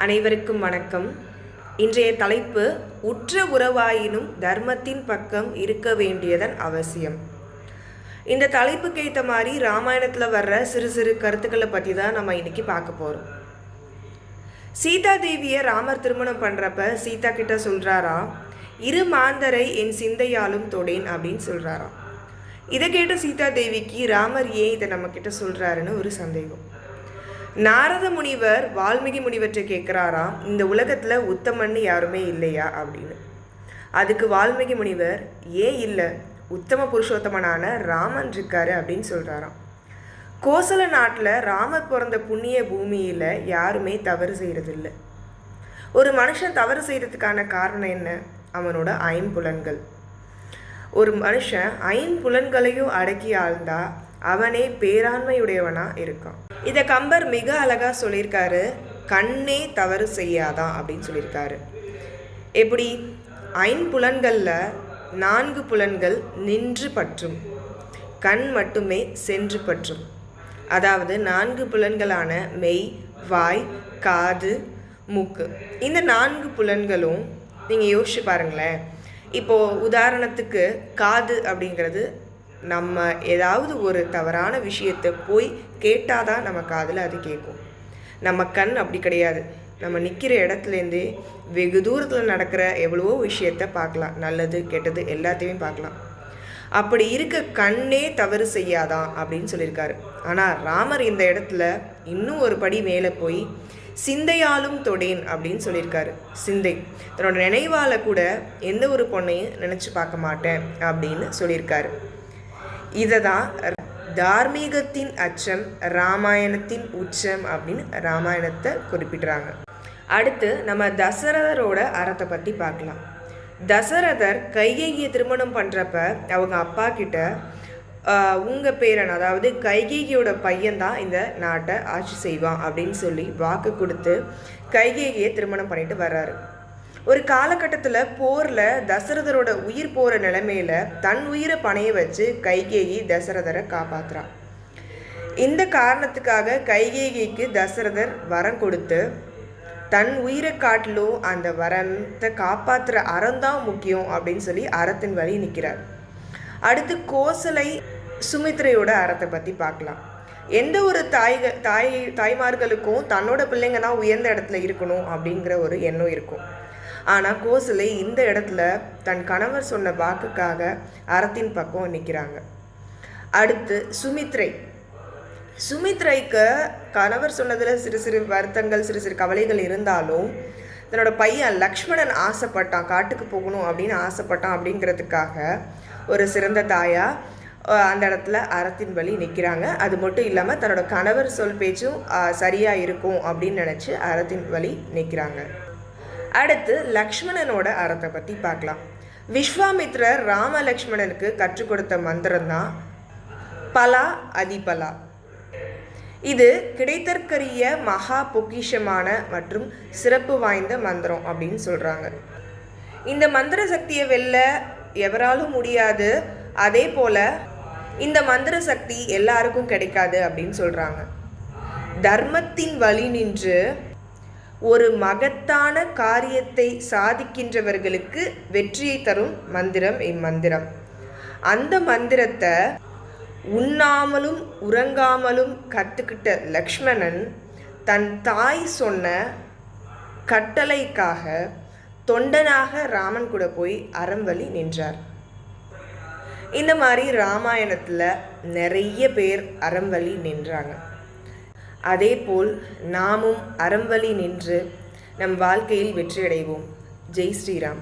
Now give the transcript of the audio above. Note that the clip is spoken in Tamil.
அனைவருக்கும் வணக்கம். இன்றைய தலைப்பு உற்ற உறவாயினும் தர்மத்தின் பக்கம் இருக்க வேண்டியதன் அவசியம். இந்த தலைப்புக்கு ஏற்ற மாதிரி ராமாயணத்தில் வர்ற சிறு சிறு கருத்துக்களை பற்றி தான் நம்ம இன்னைக்கு பார்க்க போகிறோம். சீதா தேவியை ராமர் திருமணம் பண்ணுறப்ப சீதா கிட்ட சொல்கிறாராம், இரு மாந்தரை என் சிந்தையாலும் தொடேன் அப்படின்னு சொல்கிறாராம். இதை கேட்ட சீதா தேவிக்கு ராமர் ஏன் இதை நம்ம கிட்ட சொல்கிறாருன்னு ஒரு சந்தேகம். நாரத முனிவர் வால்மீகி முனிவற்றை கேட்குறாராம், இந்த உலகத்தில் உத்தமன்னு யாருமே இல்லையா அப்படின்னு. அதுக்கு வால்மீகி முனிவர், ஏன் இல்லை, உத்தம புருஷோத்தமனான ராமன் இருக்காரு அப்படின்னு சொல்கிறாராம். கோசல நாட்டில் ராமர் பிறந்த புண்ணிய பூமியில் யாருமே தவறு செய்கிறதில்லை. ஒரு மனுஷன் தவறு செய்கிறதுக்கான காரணம் என்ன? அவனோட ஐம்புலன்கள். ஒரு மனுஷன் ஐம்புலன்களையும் அடக்கி ஆழ்ந்தா அவனே பேராண்மையுடையவனாக இருக்கான். இதை கம்பர் மிக அழகாக சொல்லியிருக்காரு, கண்ணே தவறு செய்யாதான் அப்படின்னு சொல்லியிருக்காரு. எப்படி? ஐம்புலன்களில் 4 புலன்கள் நின்று பற்றும், கண் மட்டுமே சென்று பற்றும். அதாவது 4 புலன்களான மெய், வாய், காது, மூக்கு, இந்த 4 புலன்களும் நீங்கள் யோசிச்சு பாருங்களேன். இப்போது உதாரணத்துக்கு காது அப்படிங்கிறது நம்ம ஏதாவது ஒரு தவறான விஷயத்தை போய் கேட்டால் தான் நம்ம காதில் அது கேட்கும். நம்ம கண் அப்படி கிடையாது. நம்ம நிற்கிற இடத்துலேருந்தே வெகு தூரத்தில் நடக்கிற எவ்வளவோ விஷயத்தை பார்க்கலாம், நல்லது கெட்டது எல்லாத்தையுமே பார்க்கலாம். அப்படி இருக்க கண்ணே தவறு செய்யாதான் அப்படின்னு சொல்லியிருக்காரு. ஆனால் ராமர் இந்த இடத்துல இன்னும் ஒரு படி மேலே போய் சிந்தையாலும் தொடேன் அப்படின்னு சொல்லியிருக்காரு. சிந்தை, தன்னோட நினைவால் கூட எந்த ஒரு பொண்ணையும் நினச்சி பார்க்க மாட்டேன் அப்படின்னு சொல்லியிருக்காரு. இதை தான் தார்மீகத்தின் அச்சம், ராமாயணத்தின் உச்சம் அப்படின்னு ராமாயணத்தை குறிப்பிடுறாங்க. அடுத்து நம்ம தசரதரோட அறத்தை பற்றி பார்க்கலாம். தசரதர் கைகேயியை திருமணம் பண்ணுறப்ப அவங்க அப்பா கிட்ட உங்கள் பேரன், அதாவது கைகேயியோட பையன்தான் இந்த நாட்டை ஆட்சி செய்வான் அப்படின்னு சொல்லி வாக்கு கொடுத்து கைகேயியை திருமணம் பண்ணிட்டு வர்றாரு. ஒரு காலகட்டத்தில் போரில் தசரதரோட உயிர் போகிற நிலைமையில் தன் உயிரை பணைய வச்சு கைகேயி தசரதரை காப்பாற்றுறான். இந்த காரணத்துக்காக கைகேயிக்கு தசரதர் வரம் கொடுத்து தன் உயிரை காட்டிலும் அந்த வரத்தை காப்பாற்றுற அறம்தான் முக்கியம் அப்படின்னு சொல்லி அறத்தின் வழி நிற்கிறார். அடுத்து கோசலை சுமித்ரையோட அறத்தை பற்றி பார்க்கலாம். எந்த ஒரு தாய்மார்களுக்கும் தன்னோட பிள்ளைங்க தான் உயர்ந்த இடத்துல இருக்கணும் அப்படிங்கிற ஒரு எண்ணம் இருக்கும். ஆனால் கோசலை இந்த இடத்துல தன் கணவர் சொன்ன வாக்குக்காக அறத்தின் பக்கம் நிற்கிறாங்க. அடுத்து சுமித்ரைக்கு கணவர் சொன்னதில் சிறு சிறு வருத்தங்கள், சிறு சிறு கவலைகள் இருந்தாலும் தன்னோட பையன் லக்ஷ்மணன் ஆசைப்பட்டான், காட்டுக்கு போகணும் அப்படின்னு ஆசைப்பட்டான் அப்படிங்கிறதுக்காக ஒரு சிறந்த தாயாக அந்த இடத்துல அறத்தின் வழி நிற்கிறாங்க. அது மட்டும் இல்லாமல் தன்னோட கணவர் சொல் பேச்சும் சரியாக இருக்கும் அப்படின்னு நினச்சி அறத்தின் வழி நிற்கிறாங்க. அடுத்து லக்ஷ்மணனோட அறத்தை பற்றி பார்க்கலாம். விஸ்வாமித்ரர் ராம லக்ஷ்மணனுக்கு கற்றுக் கொடுத்த மந்திரம் தான் பலா அதிபலா. இது கிடைத்தற்கரிய மகா பொக்கிஷமான மற்றும் சிறப்பு வாய்ந்த மந்திரம் அப்படின்னு சொல்கிறாங்க. இந்த மந்திர சக்தியை வெல்ல எவராலும் முடியாது. அதே போல் இந்த மந்திர சக்தி எல்லாருக்கும் கிடைக்காது அப்படின்னு சொல்கிறாங்க. தர்மத்தின் வழி நின்று ஒரு மகத்தான காரியத்தை சாதிக்கின்றவர்களுக்கு வெற்றியை தரும் மந்திரம் இம்மந்திரம். அந்த மந்திரத்தை உண்ணாமலும் உறங்காமலும் கற்றுக்கிட்ட லக்ஷ்மணன் தன் தாய் சொன்ன கட்டளைக்காக தொண்டனாக ராமன் கூட போய் அறம் வழி நின்றார். இந்த மாதிரி ராமாயணத்தில் நிறைய பேர் அறம் வழி நின்றாங்க. அதேபோல் நாமும் அறம் வழி நின்று நம் வாழ்க்கையில் வெற்றியடைவோம். ஜெய் ஸ்ரீராம்.